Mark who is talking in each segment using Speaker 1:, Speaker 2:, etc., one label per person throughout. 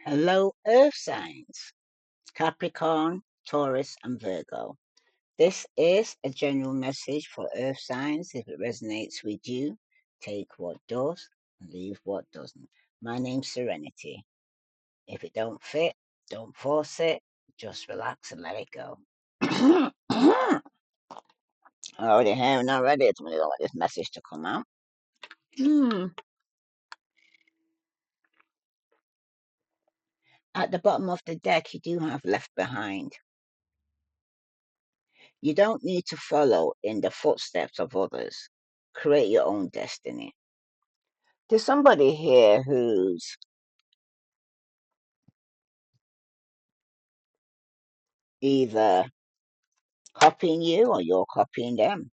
Speaker 1: Hello, Earth signs Capricorn, Taurus, and Virgo. This is a general message for Earth signs. If it resonates with you, take what does and leave what doesn't. My name's Serenity. If it don't fit, don't force it. Just relax and let it go. Already hearing already. It's really don't want this message to come out. At the bottom of the deck, you do have left behind. You don't need to follow in the footsteps of others. Create your own destiny. There's somebody here who's either copying you or you're copying them.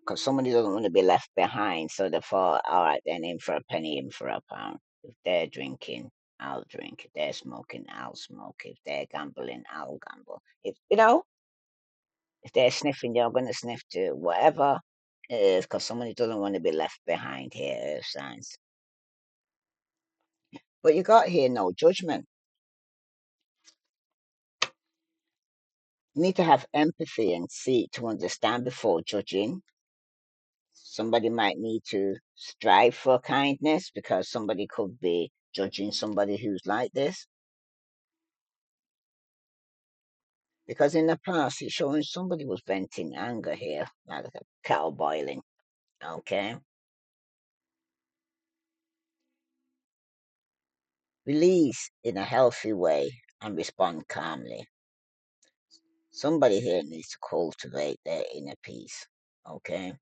Speaker 1: Because somebody doesn't want to be left behind. So they thought, all right, then in for a penny, in for a pound. If they're drinking, I'll drink. If they're smoking, I'll smoke. If they're gambling, I'll gamble. If they're sniffing, they're going to sniff too. Whatever it is, because somebody doesn't want to be left behind here, Earth signs. But you got here no judgment. You need to have empathy and seek to understand before judging. Somebody might need to strive for kindness because somebody could be judging somebody who's like this. Because in the past, it's showing somebody was venting anger here, like a kettle boiling. Okay. Release in a healthy way and respond calmly. Somebody here needs to cultivate their inner peace. Okay.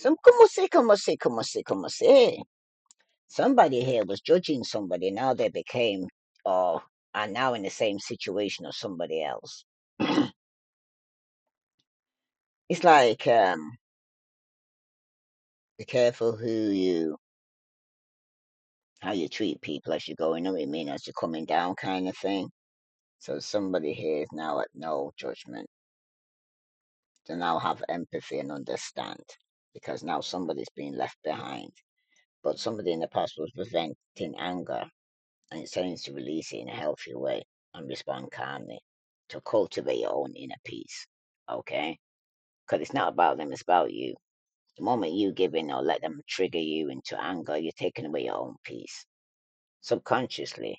Speaker 1: Como se. Somebody here was judging somebody. Now they became, or are now in the same situation as somebody else. It's like, be careful how you treat people as you go. You know what I mean? As you're coming down, kind of thing. So somebody here is now at no judgment. To now have empathy and understand, because now somebody's being left behind. But somebody in the past was preventing anger, and it's telling you to release it in a healthy way and respond calmly to cultivate your own inner peace. Okay? Because it's not about them, it's about you. The moment you give in or let them trigger you into anger, you're taking away your own peace. Subconsciously,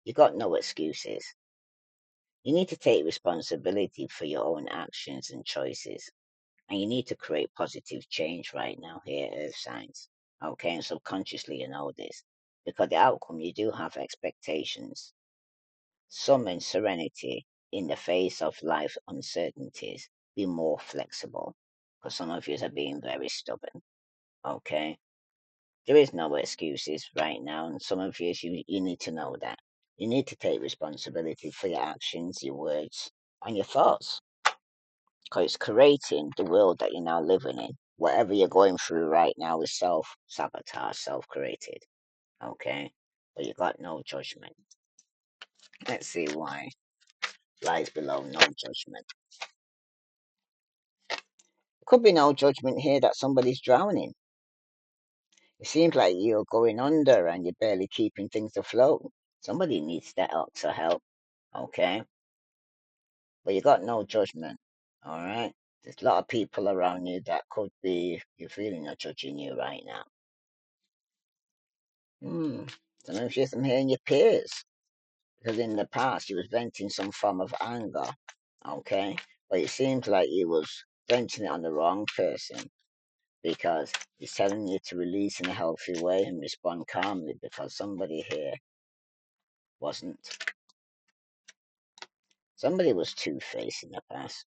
Speaker 1: you got no excuses. You need to take responsibility for your own actions and choices. And you need to create positive change right now here, Earth signs. Okay, and subconsciously you know this. Because the outcome, you do have expectations. Summon serenity in the face of life uncertainties. Be more flexible. Because some of you are being very stubborn. Okay? There is no excuses right now, and some of you need to know that. You need to take responsibility for your actions, your words, and your thoughts. Because it's creating the world that you're now living in. Whatever you're going through right now is self sabotage, self created. Okay? But you got no judgment. Let's see why. Lies below no judgment. Could be no judgment here that somebody's drowning. It seems like you're going under and you're barely keeping things afloat. Somebody needs that extra help. Okay? But you got no judgment. Alright? There's a lot of people around you that could be, you're feeling are judging you right now. Don't know if you're some hearing your peers. Because in the past you was venting some form of anger. Okay? But it seems like you was venting it on the wrong person. Because it's telling you to release in a healthy way and respond calmly because somebody here wasn't. Somebody was two-faced in the past.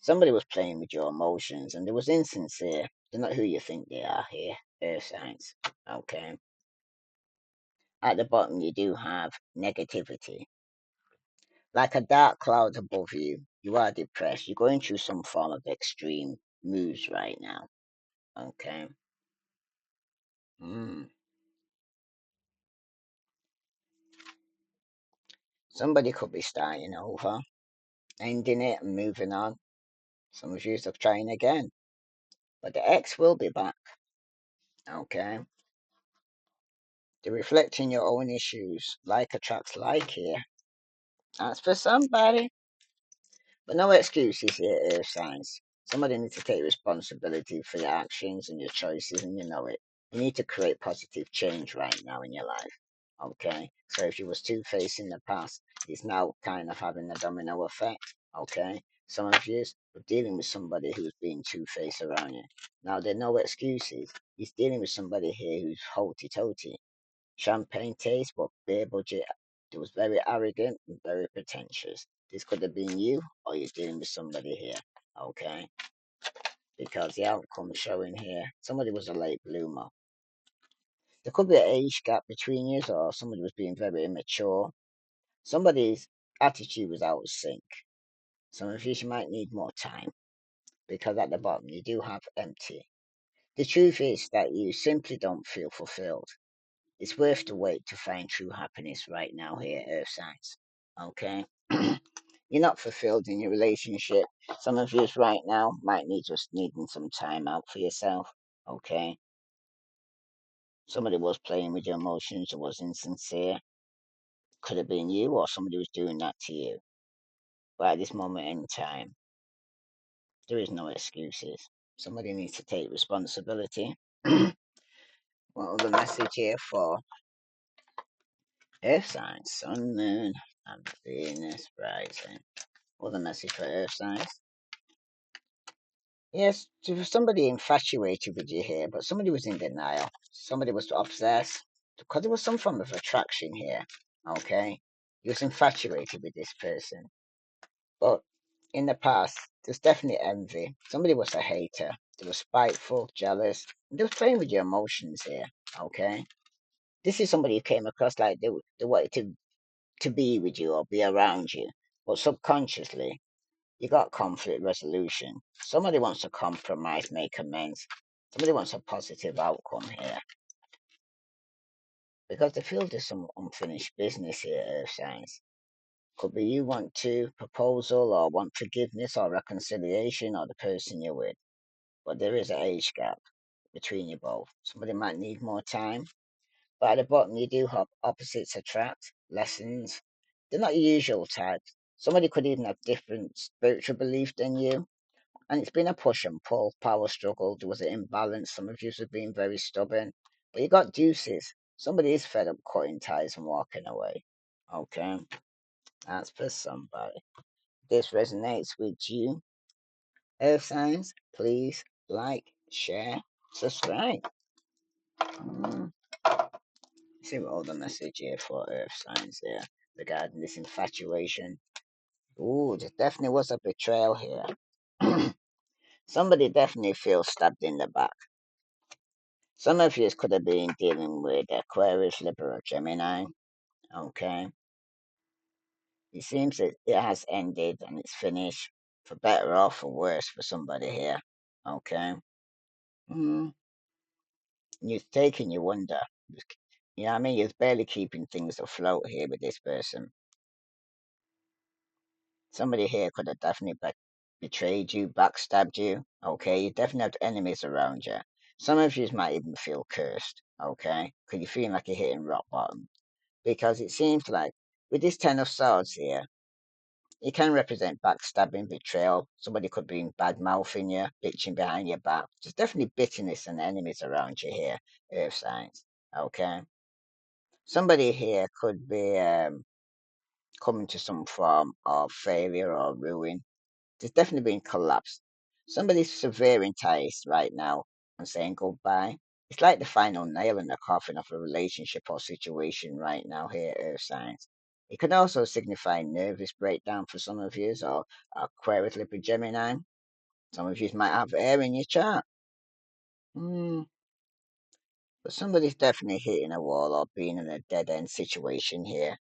Speaker 1: Somebody was playing with your emotions and it was insincere. They're not who you think they are here. Earth signs. Okay. At the bottom you do have negativity. Like a dark cloud above you. You are depressed. You're going through some form of extreme moods right now. Okay. Mm. Somebody could be starting over, ending it and moving on. Some of you are trying again. But the ex will be back. Okay. To reflect in your own issues. Like attracts like here. That's for somebody. But no excuses here, Earth signs. Somebody needs to take responsibility for your actions and your choices, and you know it. You need to create positive change right now in your life. Okay? So if you was two-faced in the past, it's now kind of having a domino effect. Okay? Some of you are dealing with somebody who's being two-faced around you. Now, there are no excuses. He's dealing with somebody here who's hoti-toti. Champagne taste, but beer budget. It was very arrogant and very pretentious. This could have been you, or you're dealing with somebody here, okay? Because the outcome showing here, somebody was a late bloomer. There could be an age gap between you, or somebody was being very immature. Somebody's attitude was out of sync. Some of you might need more time because at the bottom you do have empty. The truth is that you simply don't feel fulfilled. It's worth the wait to find true happiness right now here, Earth signs. Okay? You're not fulfilled in your relationship. Some of you right now might need just needing some time out for yourself. Okay? Somebody was playing with your emotions, it was insincere. Could have been you or somebody was doing that to you. But at this moment in time, there is no excuses. Somebody needs to take responsibility. What the message here for Earth signs, Sun, Moon, and Venus rising? What the message for Earth signs? Yes, there was somebody infatuated with you here, but somebody was in denial. Somebody was obsessed because there was some form of attraction here. Okay, he was infatuated with this person, but in the past, there's definitely envy. Somebody was a hater. They were spiteful, jealous. They were playing with your emotions here. Okay, this is somebody who came across like they wanted to be with you or be around you, but subconsciously you got conflict resolution. Somebody wants to compromise, make amends. Somebody wants a positive outcome here. Because they feel there's some unfinished business here, Earth Signs. Could be you want to proposal or want forgiveness or reconciliation or the person you're with. But there is an age gap between you both. Somebody might need more time. But at the bottom you do have opposites attract, lessons. They're not your usual types. Somebody could even have different spiritual belief than you. And it's been a push and pull, power struggle. There was an imbalance. Some of you have been very stubborn. But you got deuces. Somebody is fed up cutting ties and walking away. Okay? That's for somebody. This resonates with you. Earth signs, please like, share, subscribe. Mm. See what other message here for Earth signs there regarding this infatuation. Ooh, there definitely was a betrayal here. Somebody definitely feels stabbed in the back. Some of you could have been dealing with Aquarius, Libra, or Gemini. Okay. It seems that it has ended and it's finished for better or for worse for somebody here. Okay. Mm. You're taking your wonder. You know what I mean? You're barely keeping things afloat here with this person. Somebody here could have definitely betrayed you, backstabbed you. Okay. You definitely have enemies around you. Some of you might even feel cursed. Okay. Because you're feeling like you're hitting rock bottom. Because it seems like with this Ten of Swords here, it can represent backstabbing, betrayal. Somebody could be bad mouthing you, bitching behind your back. There's definitely bitterness and enemies around you here, Earth signs. Okay. Somebody here could be coming to some form of failure or ruin. There's definitely been collapse. Somebody's severing ties right now and saying goodbye. It's like the final nail in the coffin of a relationship or situation right now here, Earth signs. It can also signify nervous breakdown for some of you, or Aquarius, Libra, Gemini. Some of you might have air in your chart. Hmm. But somebody's definitely hitting a wall or being in a dead end situation here.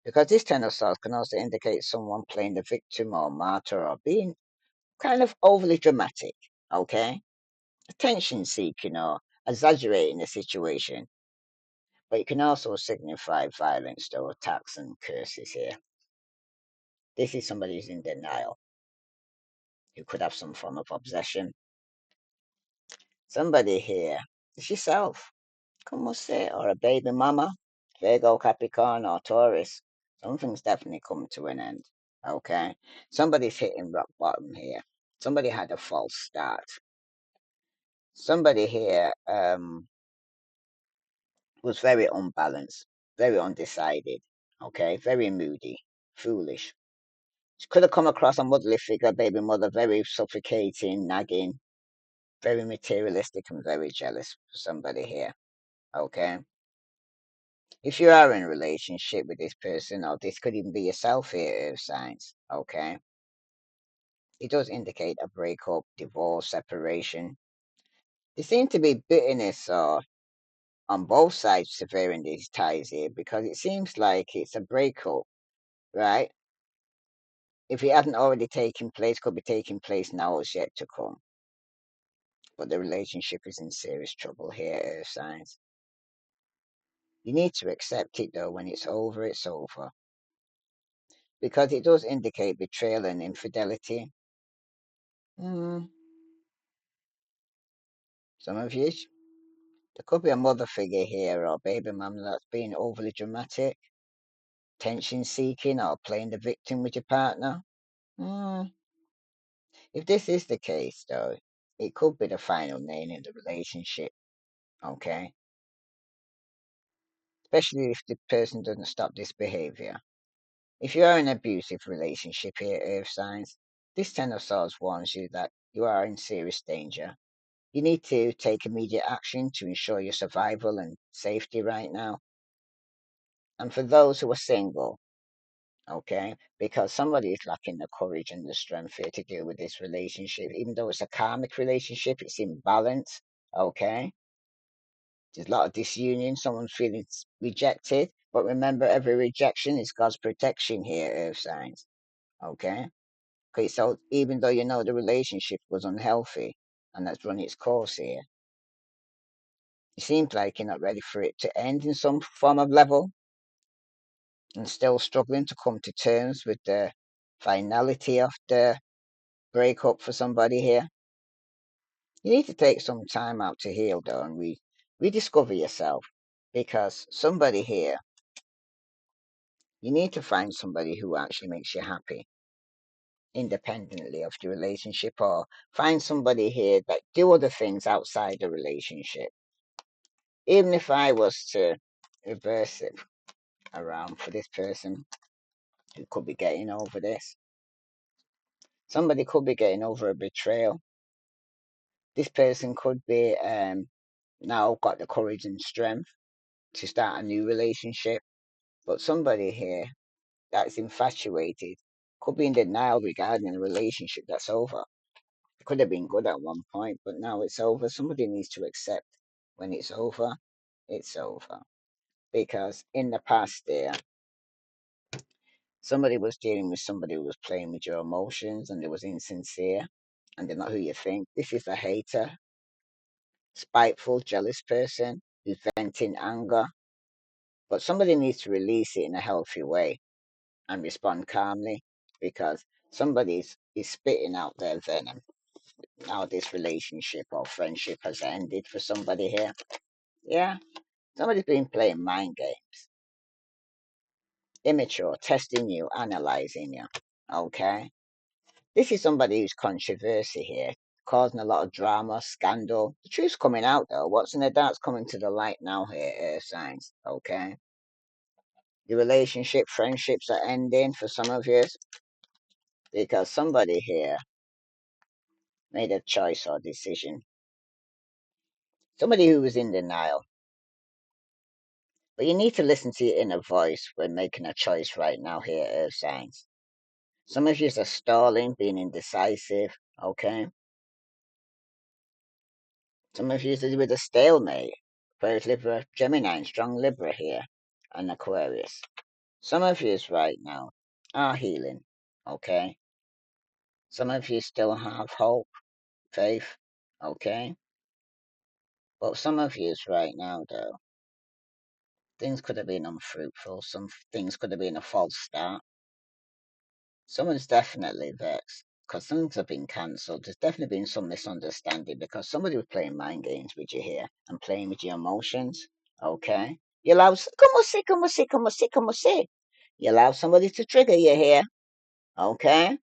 Speaker 1: Because this Ten of Swords can also indicate someone playing the victim or martyr or being kind of overly dramatic. Okay? Attention seeking or exaggerating the situation, but it can also signify violence or attacks and curses here. This is somebody who's in denial, who could have some form of obsession. Somebody here, it's yourself. Como say, or a baby mama, Virgo, Capricorn, or Taurus. Something's definitely come to an end. Okay. Somebody's hitting rock bottom here. Somebody had a false start. Somebody here was very unbalanced, very undecided. Okay. Very moody, foolish. She could have come across a motherly figure, baby mother, very suffocating, nagging, very materialistic, and very jealous for somebody here. Okay. If you are in a relationship with this person, or this could even be yourself here, Earth signs, okay, it does indicate a breakup, divorce, separation. There seems to be bitterness on both sides severing these ties here because it seems like it's a breakup, right? If it hasn't already taken place, could be taking place now, it's yet to come. But the relationship is in serious trouble here, Earth signs. You need to accept it though. When it's over, it's over. Because it does indicate betrayal and infidelity. Mm, some of you, there could be a mother figure here or a baby mama that's being overly dramatic, tension seeking, or playing the victim with your partner. Mm, if this is the case, though, it could be the final nail in the relationship, okay? Especially if the person doesn't stop this behavior. If you are in an abusive relationship here, Earth signs, this Ten of Swords warns you that you are in serious danger. You need to take immediate action to ensure your survival and safety right now. And for those who are single, okay, because somebody is lacking the courage and the strength here to deal with this relationship, even though it's a karmic relationship, it's imbalance, okay? There's a lot of disunion, someone's feeling rejected, but remember, every rejection is God's protection here, Earth signs, okay? Okay, so even though you know the relationship was unhealthy and that's run its course here, it seems like you're not ready for it to end in some form of level and still struggling to come to terms with the finality of the breakup for somebody here. You need to take some time out to heal though and rediscover yourself because somebody here, you need to find somebody who actually makes you happy independently of the relationship, or find somebody here that do other things outside the relationship. Even if I was to reverse it around for this person who could be getting over this, somebody could be getting over a betrayal. This person could be now got the courage and strength to start a new relationship. But somebody here that's infatuated could be in denial regarding a relationship that's over. It could have been good at one point, but now it's over. Somebody needs to accept when it's over, it's over. Because in the past there, somebody was dealing with somebody who was playing with your emotions and it was insincere and they're not who you think. This is a hater, spiteful, jealous person who's venting anger. But somebody needs to release it in a healthy way and respond calmly because somebody is spitting out their venom. Now this relationship or friendship has ended for somebody here. Yeah, somebody's been playing mind games, immature, testing you, analyzing you. Okay, this is somebody who's controversy here, causing a lot of drama, scandal. The truth's coming out though. What's in the dark's coming to the light now here, air signs. Okay, the relationship, friendships are ending for some of you because somebody here made a choice or decision. Somebody who was in denial. But you need to listen to your inner voice when making a choice right now here, Earth signs. Some of you are stalling, being indecisive, okay? Some of you are with a stalemate. Aquarius, Libra, Gemini, and strong Libra here, and Aquarius. Some of you right now are healing, okay? Some of you still have hope, faith, okay? But some of you right now, though, things could have been unfruitful. Some things could have been a false start. Someone's definitely vexed. because things have been cancelled. There's definitely been some misunderstanding because somebody was playing mind games with you here and playing with your emotions. Okay, you allow como si, como si, como si, como si. You allow somebody to trigger you here. Okay,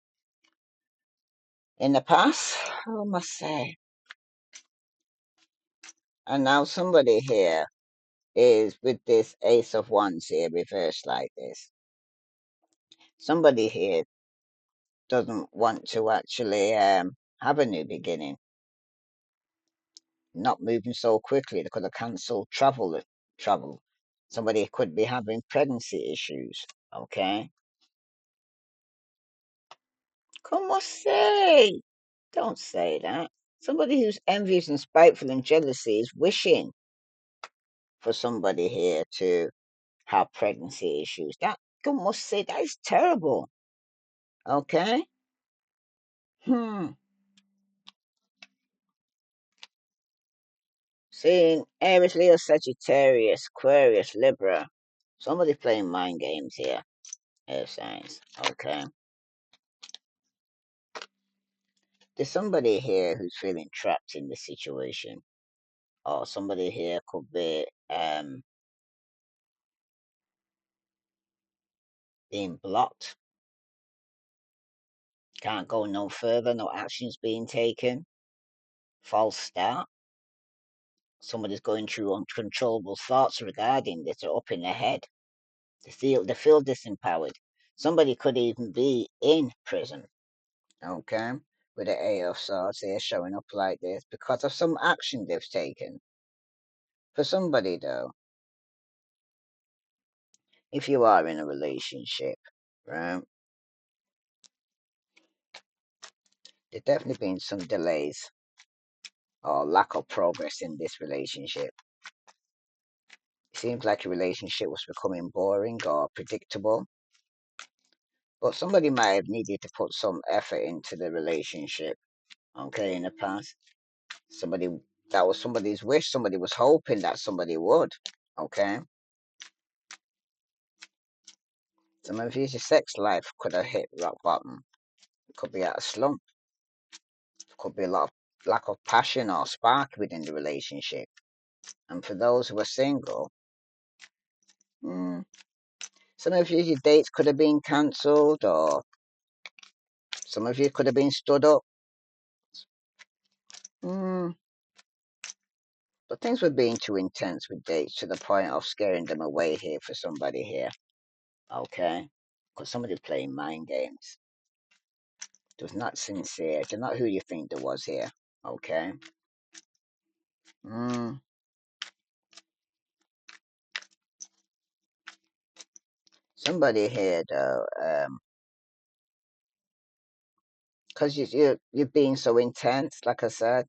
Speaker 1: in the past, I must say, and now somebody here is with this Ace of Wands here reversed like this. Somebody here doesn't want to actually have a new beginning, not moving so quickly. They could have cancelled travel. Somebody could be having pregnancy issues. Okay. Como say? Don't say that. Somebody who's envious and spiteful and jealousy is wishing for somebody here to have pregnancy issues. That como say that is terrible. Okay. Hmm. Seeing Aries, Leo, Sagittarius, Aquarius, Libra. Somebody playing mind games here. Air signs. Okay. There's somebody here who's feeling trapped in this situation. Or somebody here could be being blocked. Can't go no further, no actions being taken. False start. Somebody's going through uncontrollable thoughts regarding this. They're up in their head. They feel disempowered. Somebody could even be in prison. Okay. With the A of Swords here showing up like this because of some action they've taken. For somebody though, if you are in a relationship, right, there's definitely been some delays or lack of progress in this relationship. It seems like a relationship was becoming boring or predictable, but somebody might have needed to put some effort into the relationship, okay, in the past. Somebody that was somebody's wish, somebody was hoping that somebody would, okay. Some of your sex life could have hit rock bottom. It could be at a slump. It could be a lot of lack of passion or spark within the relationship. And for those who are single, mm, some of your dates could have been cancelled, or some of you could have been stood up. Mm, but things were being too intense with dates to the point of scaring them away here for somebody here. Okay? Because somebody playing mind games. It was not sincere. They're not who you think there was here. Okay? Mm, somebody here, though, because you're being so intense, like I said,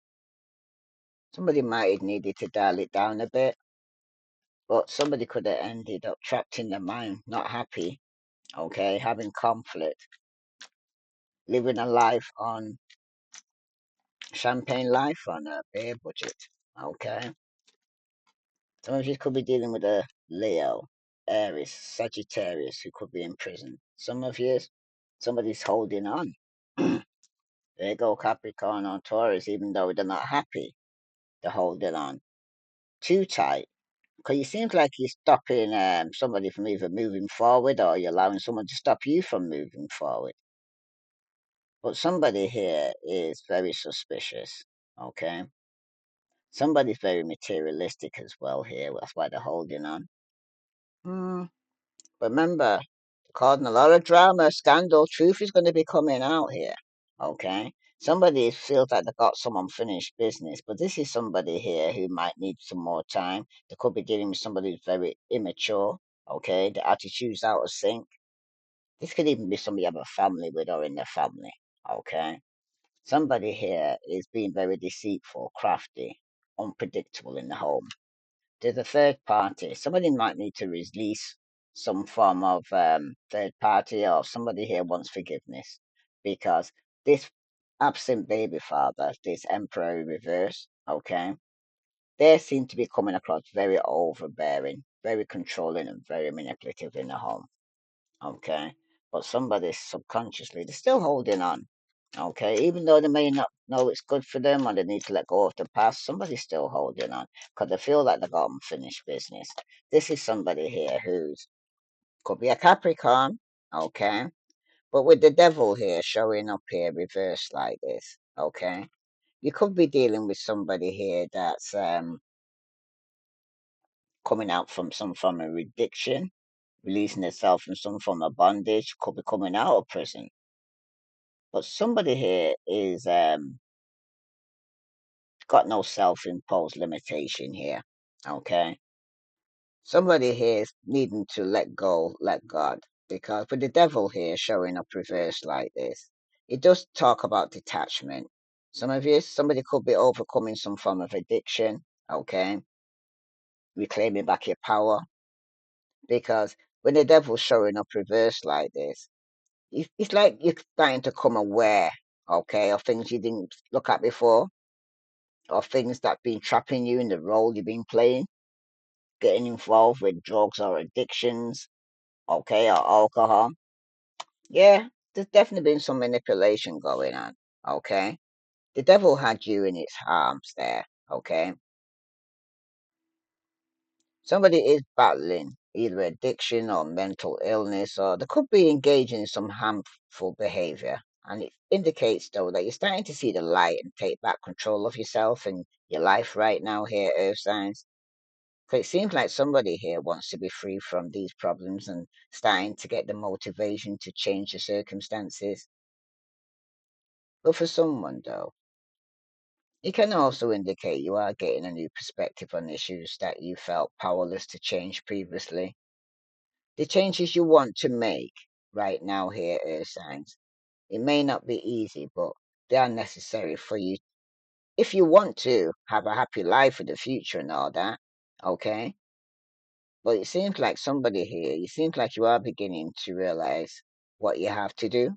Speaker 1: somebody might have needed to dial it down a bit. But somebody could have ended up trapped in their mind, not happy, okay, having conflict, living a life on champagne life on a beer budget, okay. Some of you could be dealing with a Leo, Aries, Sagittarius who could be in prison. Some of you, somebody's holding on. There you go, Capricorn or Taurus, even though they're not happy, they're holding on too tight. Because it seems like you're stopping somebody from either moving forward or you're allowing someone to stop you from moving forward. But somebody here is very suspicious, okay? Somebody's very materialistic as well here. That's why they're holding on. Hmm. Remember, causing a lot of drama, scandal, truth is going to be coming out here, okay? Somebody feels like they've got some unfinished business, but this is somebody here who might need some more time. They could be dealing with somebody who's very immature, okay? The attitude's out of sync. This could even be somebody you have a family with or in their family, okay? Somebody here is being very deceitful, crafty, unpredictable in the home. There's a third party. Somebody might need to release some form of third party, or somebody here wants forgiveness because this absent baby father, this emperor in reverse, okay, they seem to be coming across very overbearing, very controlling, and very manipulative in the home, okay. But somebody subconsciously, they're still holding on. Okay, even though they may not know it's good for them or they need to let go of the past, somebody's still holding on because they feel like they got unfinished business. This is somebody here who's could be a Capricorn, okay, but with the devil here showing up here reversed like this, okay, you could be dealing with somebody here that's coming out from some form of addiction, releasing themselves from some form of bondage, could be coming out of prison. But somebody here is got no self-imposed limitation here. Okay. Somebody here is needing to let go, let God. Because with the devil here showing up reversed like this, it does talk about detachment. Some of you, somebody could be overcoming some form of addiction. Okay. Reclaiming back your power. Because when the devil's showing up reversed like this, it's like you're starting to come aware, okay, of things you didn't look at before, or things that been trapping you in the role you've been playing, getting involved with drugs or addictions, okay, or alcohol. Yeah, there's definitely been some manipulation going on, okay. The devil had you in its arms there, okay. Somebody is battling either addiction or mental illness, or they could be engaging in some harmful behavior. And it indicates, though, that you're starting to see the light and take back control of yourself and your life right now here, Earth Signs. Because it seems like somebody here wants to be free from these problems and starting to get the motivation to change the circumstances. But for someone, though, it can also indicate you are getting a new perspective on issues that you felt powerless to change previously. The changes you want to make right now here, Earth Signs, it may not be easy, but they are necessary for you if you want to have a happy life for the future and all that. Okay? But it seems like somebody here, it seems like you are beginning to realize what you have to do.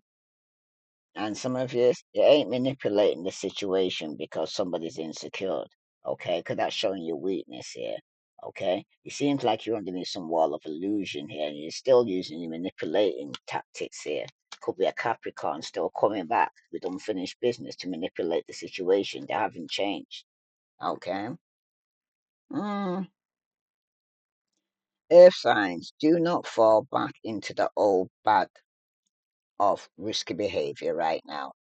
Speaker 1: And some of you ain't manipulating the situation because somebody's insecure. Okay? Because that's showing your weakness here. Okay? It seems like you're underneath some wall of illusion here and you're still using your manipulating tactics here. Could be a Capricorn still coming back with unfinished business to manipulate the situation. They haven't changed. Okay? Mm. Earth signs, do not fall back into the old bad of risky behavior right now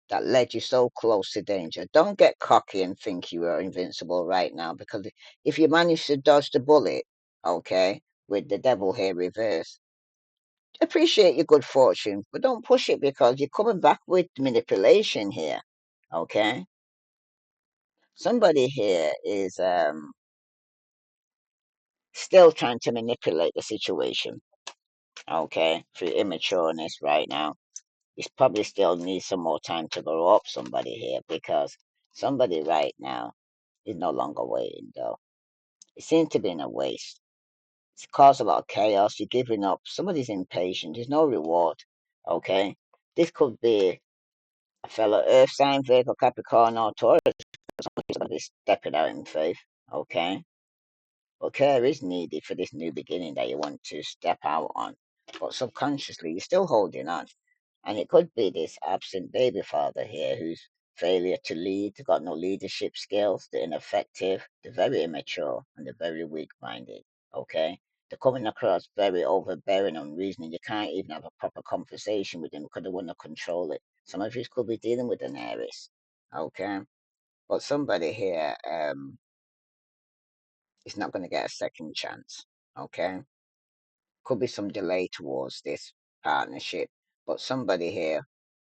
Speaker 1: that led you so close to danger. Don't get cocky and think you are invincible right now because if you manage to dodge the bullet, okay, with the devil here reverse, appreciate your good fortune, but don't push it because you're coming back with manipulation here, okay? Somebody here is still trying to manipulate the situation, okay, through immatureness right now. He's probably still needs some more time to grow up, somebody here, because somebody right now is no longer waiting, though. It seems to be in a waste. It's caused a lot of chaos. You're giving up. Somebody's impatient. There's no reward, okay? This could be a fellow Earth sign, Virgo, Capricorn, or Taurus. Somebody's going to be stepping out in faith, okay? But care is needed for this new beginning that you want to step out on. But subconsciously, you're still holding on. And it could be this absent baby father here whose failure to lead, got no leadership skills, they're ineffective, they're very immature, and they're very weak minded. Okay? They're coming across very overbearing and reasoning. You can't even have a proper conversation with them because they want to control it. Some of you could be dealing with an Aries. Okay? But somebody here is not going to get a second chance. Okay? Could be some delay towards this partnership. But somebody here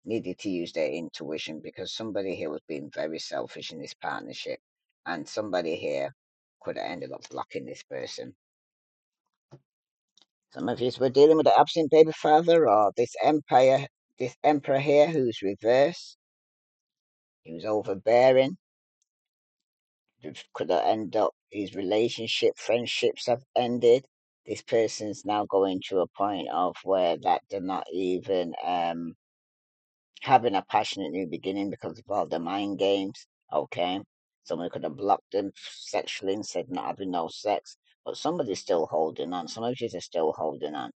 Speaker 1: needed to use their intuition because somebody here was being very selfish in this partnership, and somebody here could have ended up blocking this person. Some of you were dealing with the absent baby father or this emperor here who's reversed, who's overbearing. Could have ended up his relationship, friendships have ended. This person's now going to a point of where that they're not even having a passionate new beginning because of all the mind games. Okay. Someone could have blocked them sexually and said not having no sex. But somebody's still holding on. Some of you are still holding on.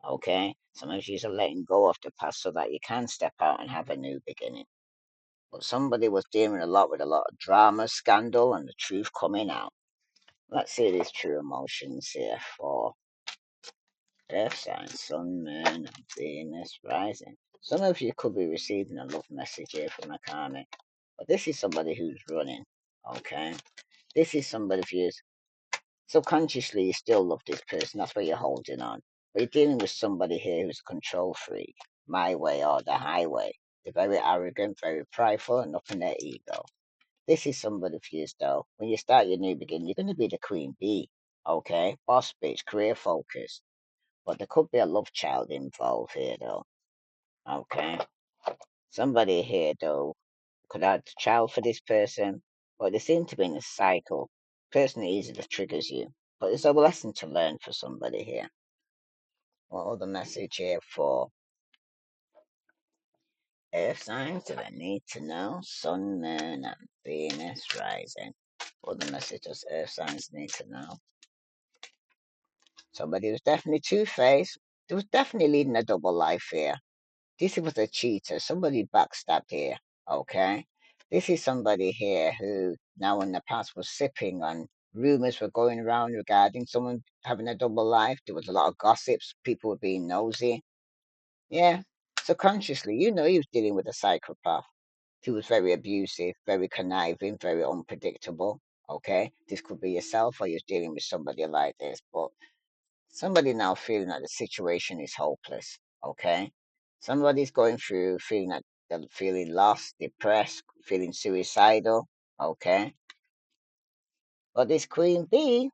Speaker 1: Okay? Some of you are letting go of the past so that you can step out and have a new beginning. But somebody was dealing a lot with a lot of drama, scandal, and the truth coming out. Let's see these true emotions here for Earth sign, Sun, Moon, and Venus rising. Some of you could be receiving a love message here from a karmic, but this is somebody who's running. Okay, this is somebody who's subconsciously you still love this person. That's why you're holding on. But you're dealing with somebody here who's a control freak, my way or the highway. They're very arrogant, very prideful, and up in their ego. This is somebody for you, though. When you start your new beginning, you're going to be the queen bee. Okay, boss bitch, career focus. But there could be a love child involved here, though. Okay. Somebody here, though, could add a child for this person, but they seem to be in a cycle. Person easily triggers you. But it's a lesson to learn for somebody here. What other message here for Earth signs do I need to know? Sun, Moon, and Venus rising. What other message does Earth signs need to know? Somebody was definitely two-faced. They was definitely leading a double life here. This was a cheater. Somebody backstabbed here. Okay. This is somebody here who now in the past was sipping on rumors were going around regarding someone having a double life. There was a lot of gossips. People were being nosy. Yeah. Subconsciously, you know he was dealing with a psychopath. He was very abusive, very conniving, very unpredictable. Okay. This could be yourself or you're dealing with somebody like this. But somebody now feeling that the situation is hopeless. Okay. Somebody's going through feeling that they're feeling lost, depressed, feeling suicidal. Okay. But this queen bee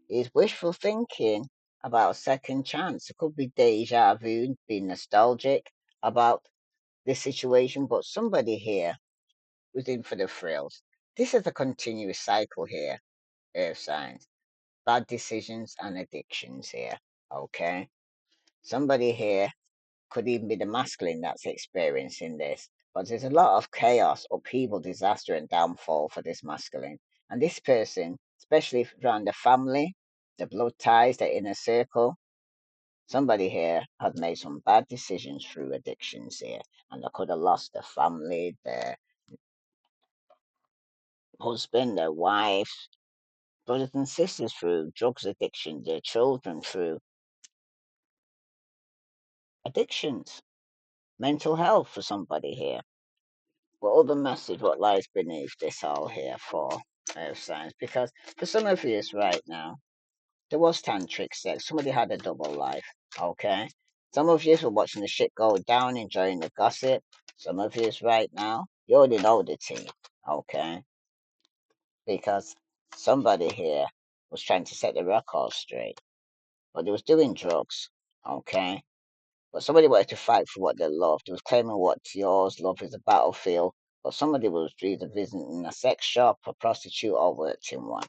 Speaker 1: is wishful thinking about a second chance. It could be deja vu, being nostalgic about this situation, but somebody here was in for the thrills. This is a continuous cycle here, Earth signs. Bad decisions and addictions here. Okay. Somebody here could even be the masculine that's experiencing this. But there's a lot of chaos, upheaval, disaster, and downfall for this masculine. And this person, especially around the family, the blood ties, the inner circle, somebody here had made some bad decisions through addictions here. And they could have lost their family, their husband, their wife, brothers and sisters through drugs addiction, their children through addictions, mental health for somebody here. What other message, what lies beneath this all here for Earth signs? Because for some of you right now, there was tantric sex. Somebody had a double life. Okay. Some of you were watching the shit go down, enjoying the gossip. Some of you right now, you already know the team. Okay. Because somebody here was trying to set the record straight, but they was doing drugs. Okay. But somebody wanted to fight for what they loved. They was claiming what's yours, love is a battlefield. But somebody was either visiting a sex shop, a prostitute, or worked in one.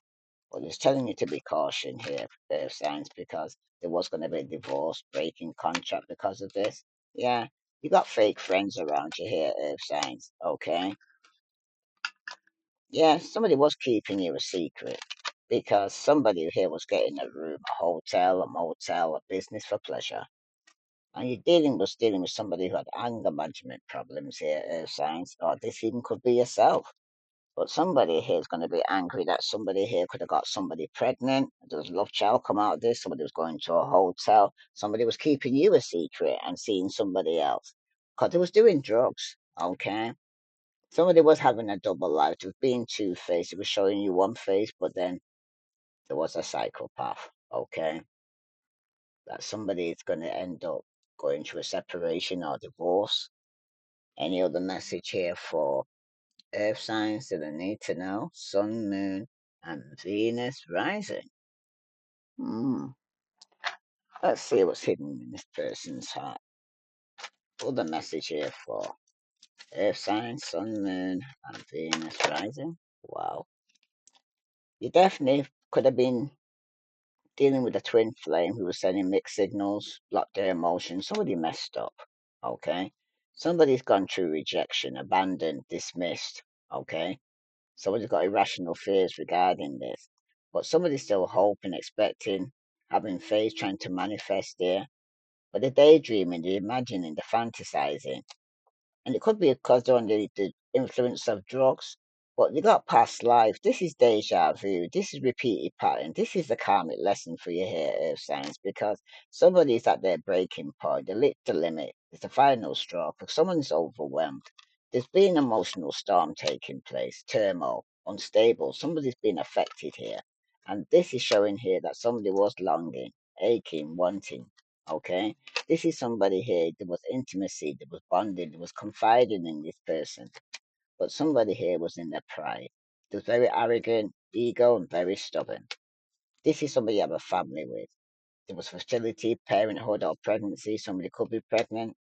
Speaker 1: But it's telling you to be cautious here, Earth signs, because there was going to be a divorce, breaking contract because of this. Yeah, you got fake friends around you here, Earth signs. Okay. Yeah, somebody was keeping you a secret because somebody here was getting a room, a hotel, a motel, a business for pleasure. And you're dealing with somebody who had anger management problems here, signs, or this even could be yourself. But somebody here is going to be angry that somebody here could have got somebody pregnant. There was a love child come out of this. Somebody was going to a hotel. Somebody was keeping you a secret and seeing somebody else because they was doing drugs. Okay. Somebody was having a double life. It was being two faced. It was showing you one face, but then there was a psychopath. Okay. That somebody is going to end up going through a separation or divorce. Any other message here for Earth signs that I need to know? Sun, Moon, and Venus rising. Hmm. Let's see what's hidden in this person's heart. Other message here for Earth signs, Sun, Moon, and Venus rising. Wow. You definitely could have been dealing with a twin flame who was sending mixed signals, blocked their emotions. Somebody messed up. Okay. Somebody's gone through rejection, abandoned, dismissed. Okay. Somebody's got irrational fears regarding this. But somebody's still hoping, expecting, having faith, trying to manifest there. But the daydreaming, the imagining, the fantasizing, and it could be because they're under the influence of drugs. But you got past life. This is deja vu. This is repeated pattern. This is the karmic lesson for you here, Earth Signs, because somebody's at their breaking point. They lit the limit. It's the final straw. Because someone's overwhelmed. There's been an emotional storm taking place, turmoil, unstable. Somebody's been affected here. And this is showing here that somebody was longing, aching, wanting. Okay? This is somebody here, there was intimacy, there was bonding, there was confiding in this person. But somebody here was in their pride. They was very arrogant, ego, and very stubborn. This is somebody you have a family with. There was fertility, parenthood, or pregnancy. Somebody could be pregnant.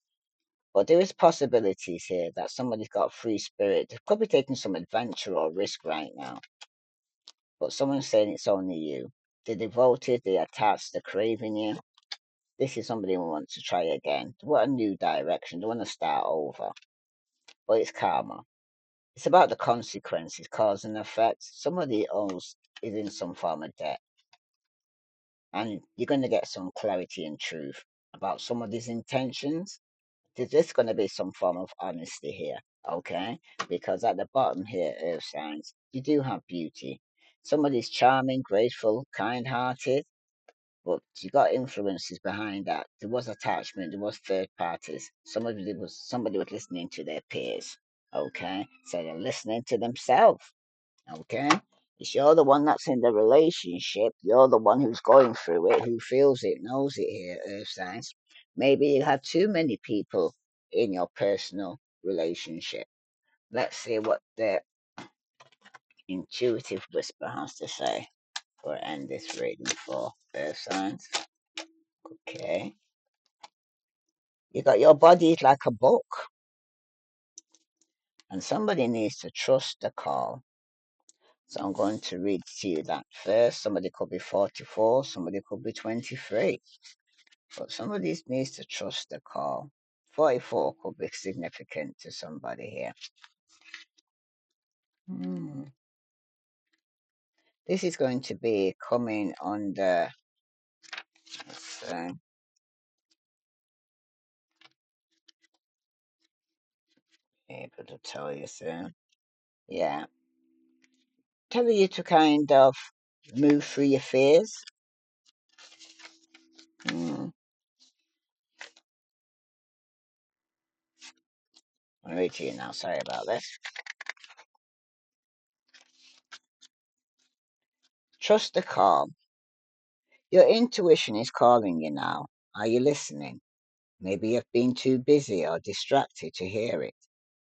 Speaker 1: But there is possibilities here that somebody's got free spirit. They could be taking some adventure or risk right now. But someone's saying it's only you. They're devoted, they're attached, they're craving you. This is somebody who wants to try again. They want a new direction. They want to start over. But it's karma. It's about the consequences, cause and effect. Somebody else is in some form of debt. And you're going to get some clarity and truth about some of these intentions. There's just going to be some form of honesty here. Okay? Because at the bottom here, Earth Signs, you do have beauty. Somebody's charming, grateful, kind hearted. But you got influences behind that. There was attachment. There was third parties. Somebody was listening to their peers. Okay, so they're listening to themselves. Okay, it's you're the one that's in the relationship. You're the one who's going through it, who feels it, knows it. Here, Earth Signs. Maybe you have too many people in your personal relationship. Let's see what the intuitive whisper has to say for end this reading for Earth Signs. Okay. You got your body is like a book, and somebody needs to trust the call. So I'm going to read to you that first. Somebody could be 44, somebody could be 23, but somebody needs to trust the call. 44 could be significant to somebody here. Hmm. This is going to be coming under, let's able to tell you soon. Yeah, telling you to kind of move through your fears. Hmm. I'll read to you now. Sorry about this. Trust the call. Your intuition is calling you now. Are you listening? Maybe you've been too busy or distracted to hear it,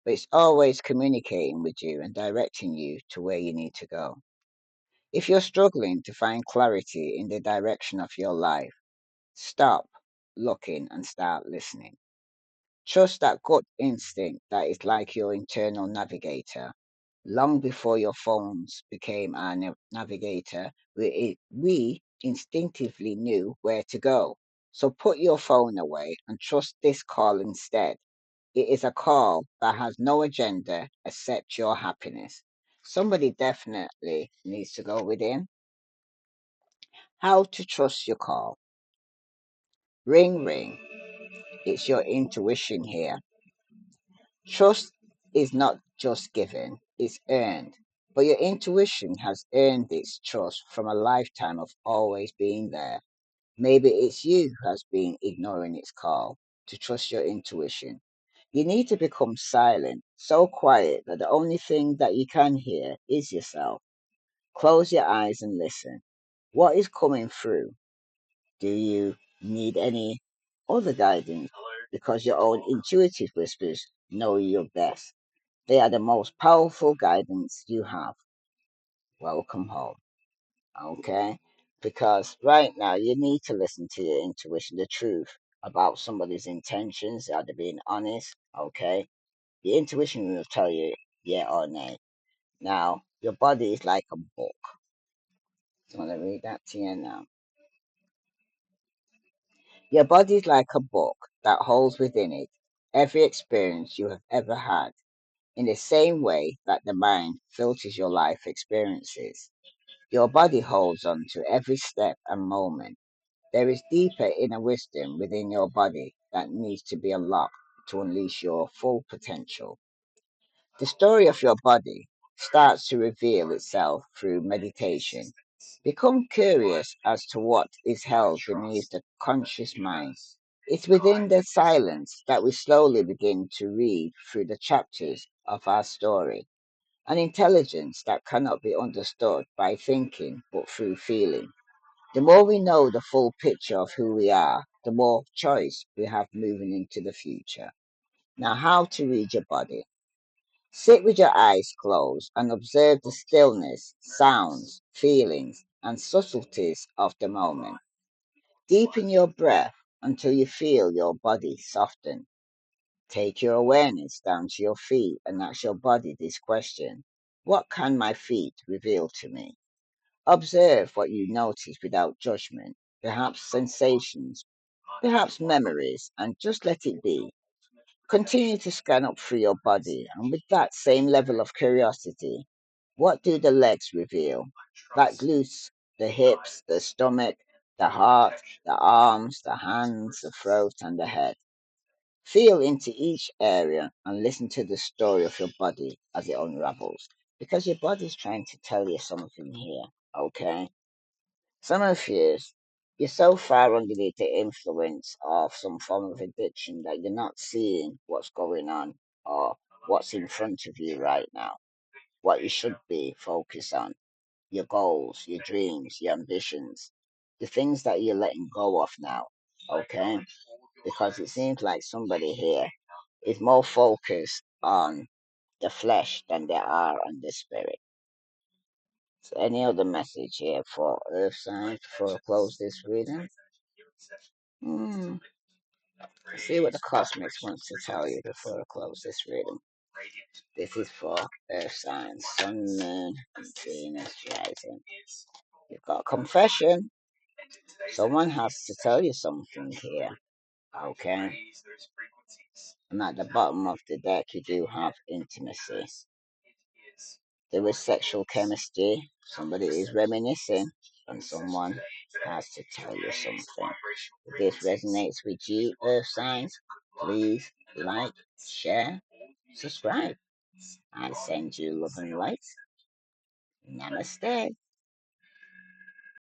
Speaker 1: but it's always communicating with you and directing you to where you need to go. If you're struggling to find clarity in the direction of your life, stop looking and start listening. Trust that gut instinct that is like your internal navigator. Long before your phones became our navigator, we instinctively knew where to go. So put your phone away and trust this call instead. It is a call that has no agenda except your happiness. Somebody definitely needs to go within. How to trust your call. Ring, ring. It's your intuition here. Trust is not just given, it's earned. But your intuition has earned its trust from a lifetime of always being there. Maybe it's you who has been ignoring its call to trust your intuition. You need to become silent, so quiet that the only thing that you can hear is yourself. Close your eyes and listen. What is coming through? Do you need any other guidance? Because your own intuitive whispers know you best. They are the most powerful guidance you have. Welcome home. Okay? Because right now you need to listen to your intuition, the truth about somebody's intentions. Are they being honest? Okay? Your intuition will tell you yeah or nay. Now, your body is like a book. So I'm going to read that to you now. Your body is like a book that holds within it every experience you have ever had, in the same way that the mind filters your life experiences. Your body holds on to every step and moment. There is deeper inner wisdom within your body that needs to be unlocked to unleash your full potential. The story of your body starts to reveal itself through meditation. Become curious as to what is held beneath the conscious mind. It's within the silence that we slowly begin to read through the chapters of our story, an intelligence that cannot be understood by thinking but through feeling. The more we know the full picture of who we are, the more choice we have moving into the future. Now, how to read your body. Sit with your eyes closed and observe the stillness, sounds, feelings, and subtleties of the moment. Deepen your breath until you feel your body soften. Take your awareness down to your feet and ask your body this question: what can my feet reveal to me? Observe what you notice without judgment, perhaps sensations, perhaps memories, and just let it be. Continue to scan up through your body, and with that same level of curiosity, what do the legs reveal? That glutes, the hips, the stomach, the heart, the arms, the hands, the throat, and the head. Feel into each area and listen to the story of your body as it unravels. Because your body's trying to tell you something here, okay? Some of you, you're so far underneath the influence of some form of addiction that you're not seeing what's going on or what's in front of you right now, what you should be focused on, your goals, your dreams, your ambitions, the things that you're letting go of now, okay? Because it seems like somebody here is more focused on the flesh than they are on the spirit. So any other message here for Earth signs before I close this reading? Hmm. See what the cosmics wants to tell you before I close this reading. This is for Earth signs, Sun, Moon, and Venus rising. You've got a confession. Someone has to tell you something here. Okay. And at the bottom of the deck, you do have intimacy. There is sexual chemistry. Somebody is reminiscing, and someone has to tell you something. If this resonates with you, Earth signs, please like, share, subscribe. I send you love and light. Namaste.